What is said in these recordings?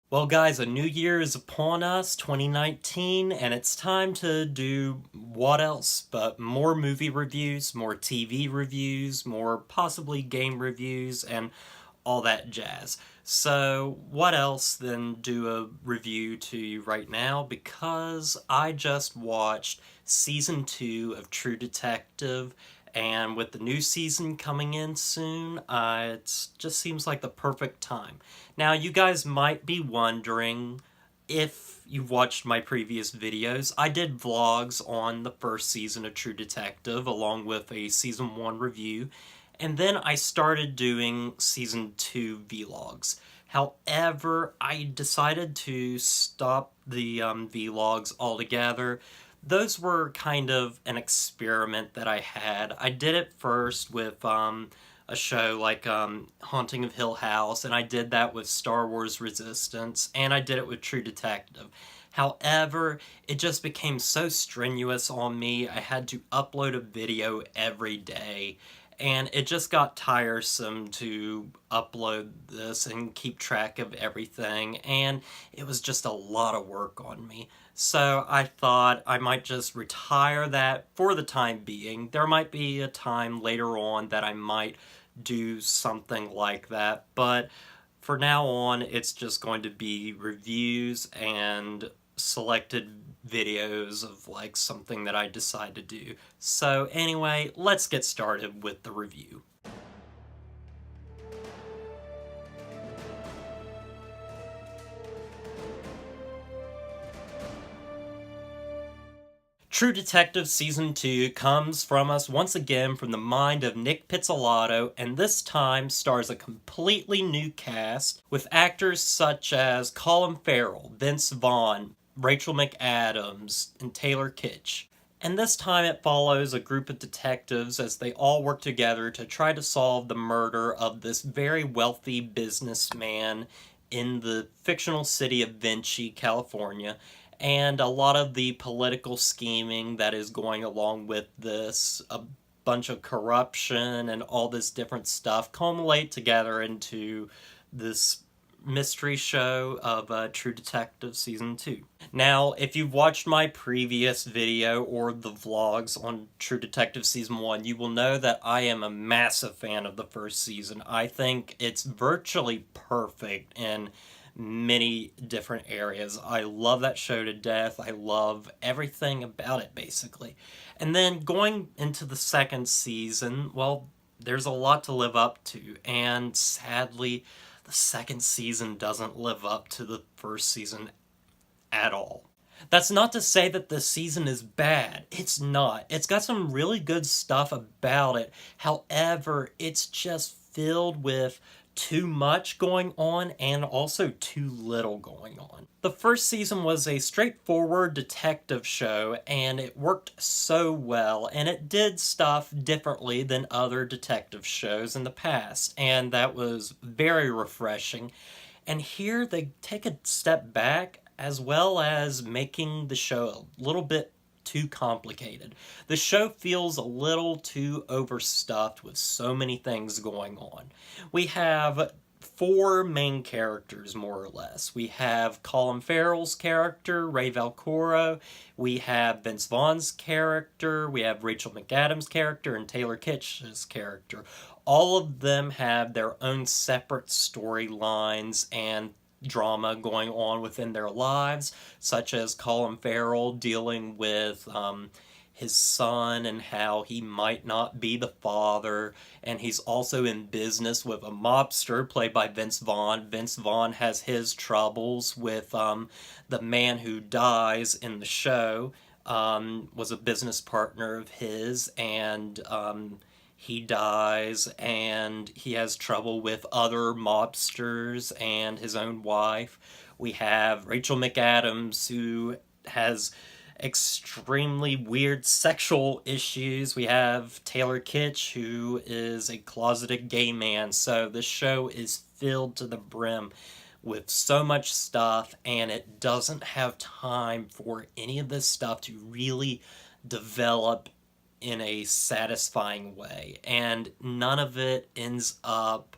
Well, guys, a new year is upon us, 2019, and it's time to do what else but more movie reviews, more TV reviews, more possibly game reviews, and all that jazz. So, what else than do a review to you right now? Because I just watched season 2 of True Detective, and with the new season coming in soon, it just seems like the perfect time. Now, you guys might be wondering if you've watched my previous videos. I did vlogs on the first season of True Detective along with a season 1 review, and then I started doing season 2 vlogs. However, I decided to stop the vlogs altogether. Those were kind of an experiment that I had. I did it first with a show like Haunting of Hill House, and I did that with Star Wars Resistance, and I did it with True Detective. However, it just became so strenuous on me. I had to upload a video every day, and it just got tiresome to upload this and keep track of everything, and it was just a lot of work on me. So I thought I might just retire that for the time being. There might be a time later on that I might do something like that, but for now on, it's just going to be reviews and selected videos of like something that I decide to do. So anyway, let's get started with the review. True Detective Season 2 comes from us once again from the mind of Nick Pizzolatto, and this time stars a completely new cast with actors such as Colin Farrell, Vince Vaughn, Rachel McAdams, and Taylor Kitsch. And this time it follows a group of detectives as they all work together to try to solve the murder of this very wealthy businessman in the fictional city of Vinci, California, and a lot of the political scheming that is going along with this, a bunch of corruption and all this different stuff culminate together into this mystery show of True Detective Season 2. Now, if you've watched my previous video or the vlogs on True Detective Season 1, you will know that I am a massive fan of the first season. I think it's virtually perfect in many different areas. I love that show to death. I love everything about it, basically. And then going into the second season, well, there's a lot to live up to, and sadly, the second season doesn't live up to the first season at all. That's not to say that this season is bad. It's not. It's got some really good stuff about it. However, it's just filled with too much going on and also too little going on. The first season was a straightforward detective show, and it worked so well, and it did stuff differently than other detective shows in the past, and that was very refreshing. And here they take a step back as well as making the show a little bit too complicated. The show feels a little too overstuffed with so many things going on. We have four main characters, more or less. We have Colin Farrell's character, Ray Valcoro. We have Vince Vaughn's character. We have Rachel McAdams' character and Taylor Kitsch's character. All of them have their own separate storylines and drama going on within their lives, such as Colin Farrell dealing with his son and how he might not be the father, and he's also in business with a mobster played by Vince Vaughn. Vince Vaughn has his troubles with the man who dies in the show, was a business partner of his, and he dies, and he has trouble with other mobsters and his own wife. We have Rachel McAdams, who has extremely weird sexual issues. We have Taylor Kitsch, who is a closeted gay man. So this show is filled to the brim with so much stuff, and it doesn't have time for any of this stuff to really develop in a satisfying way, and none of it ends up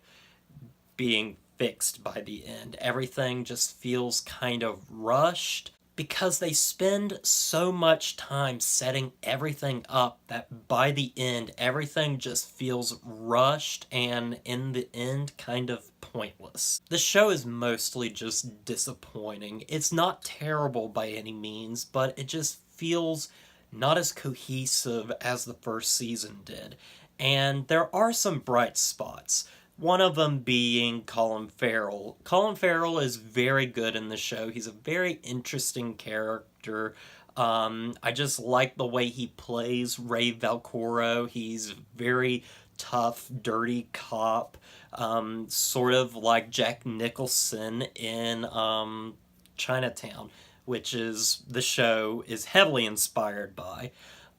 being fixed by the end. Everything just feels kind of rushed because they spend so much time setting everything up that by the end, everything just feels rushed and in the end, kind of pointless. The show is mostly just disappointing. It's not terrible by any means, but it just feels not as cohesive as the first season did. And there are some bright spots. One of them being Colin Farrell. Colin Farrell is very good in the show. He's a very interesting character. I just like the way he plays Ray Valcoro. He's very tough, dirty cop, sort of like Jack Nicholson in Chinatown, which is the show is heavily inspired by.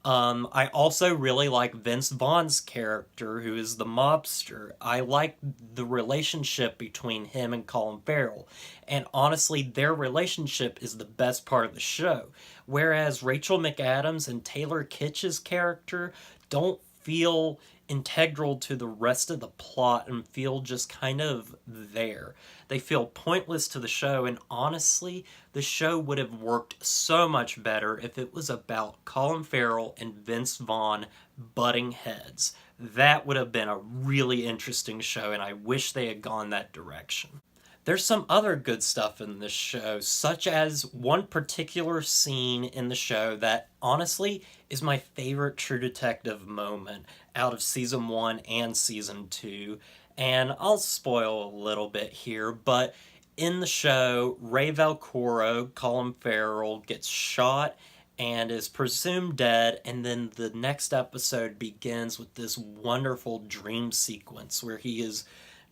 I also really like Vince Vaughn's character, who is the mobster. I like the relationship between him and Colin Farrell. And honestly, their relationship is the best part of the show. Whereas Rachel McAdams and Taylor Kitsch's character don't feel integral to the rest of the plot and feel just kind of there. They feel pointless to the show, and honestly, the show would have worked so much better if it was about Colin Farrell and Vince Vaughn butting heads. That would have been a really interesting show, and I wish they had gone that direction. There's some other good stuff in this show, such as one particular scene in the show that honestly is my favorite True Detective moment out of season 1 and season 2. And I'll spoil a little bit here, but in the show, Ray Valcoro, Colin Farrell, gets shot and is presumed dead, and then the next episode begins with this wonderful dream sequence where he is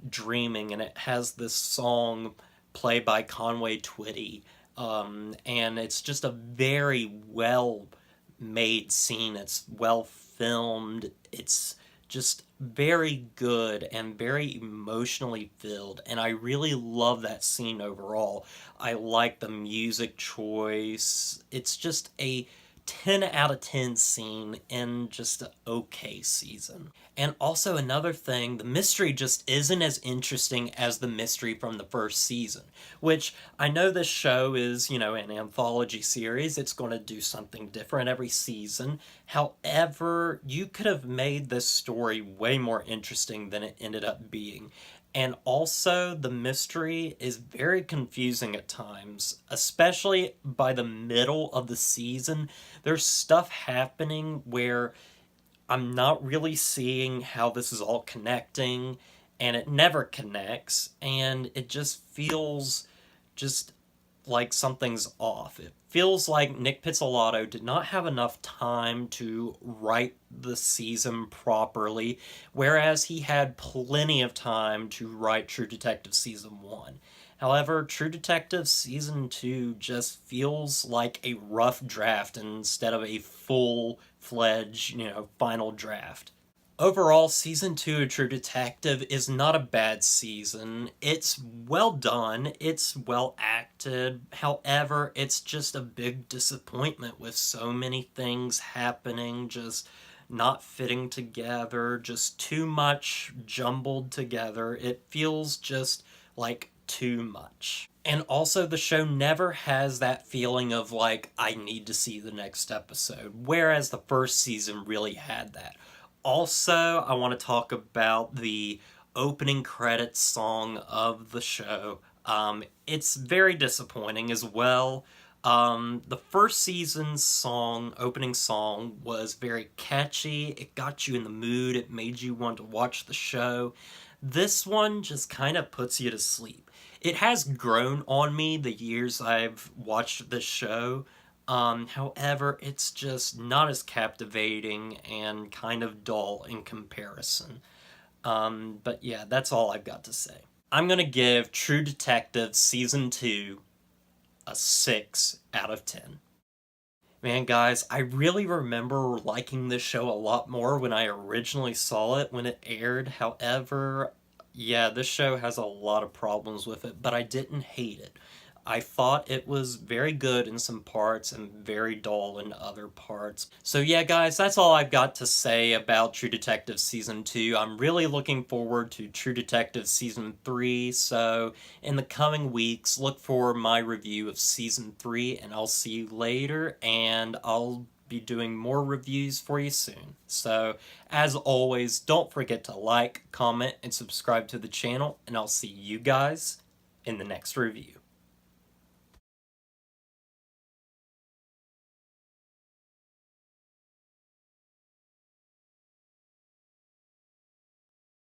dreaming, and it has this song played by Conway Twitty, and it's just a very well made scene. It's well filmed. It's just very good and very emotionally filled, and I really love that scene overall. I like the music choice. It's just a 10 out of 10 scene in just an okay season. And also another thing, the mystery just isn't as interesting as the mystery from the first season, which I know this show is, an anthology series. It's going to do something different every season. However, you could have made this story way more interesting than it ended up being. And also, the mystery is very confusing at times, especially by the middle of the season. There's stuff happening where I'm not really seeing how this is all connecting, and it never connects, and it just feels just like something's off. It feels like Nick Pizzolatto did not have enough time to write the season properly, whereas he had plenty of time to write True Detective Season 1. However, True Detective Season 2 just feels like a rough draft instead of a full-fledged, final draft. Overall, Season 2 of True Detective is not a bad season. It's well done, it's well acted, however, it's just a big disappointment with so many things happening, just not fitting together, just too much jumbled together. It feels just like too much. And also, the show never has that feeling of like, I need to see the next episode, whereas the first season really had that. Also, I want to talk about the opening credits song of the show. It's very disappointing as well. The first season's opening song, was very catchy. It got you in the mood. It made you want to watch the show. This one just kind of puts you to sleep. It has grown on me the years I've watched this show. However, it's just not as captivating and kind of dull in comparison. But yeah, that's all I've got to say. I'm going to give True Detective Season 2 a 6 out of 10. Man, guys, I really remember liking this show a lot more when I originally saw it when it aired. However, yeah, this show has a lot of problems with it, but I didn't hate it. I thought it was very good in some parts and very dull in other parts. So yeah, guys, that's all I've got to say about True Detective Season 2. I'm really looking forward to True Detective Season 3, so in the coming weeks, look for my review of Season 3, and I'll see you later, and I'll be doing more reviews for you soon. So, as always, don't forget to like, comment, and subscribe to the channel, and I'll see you guys in the next review.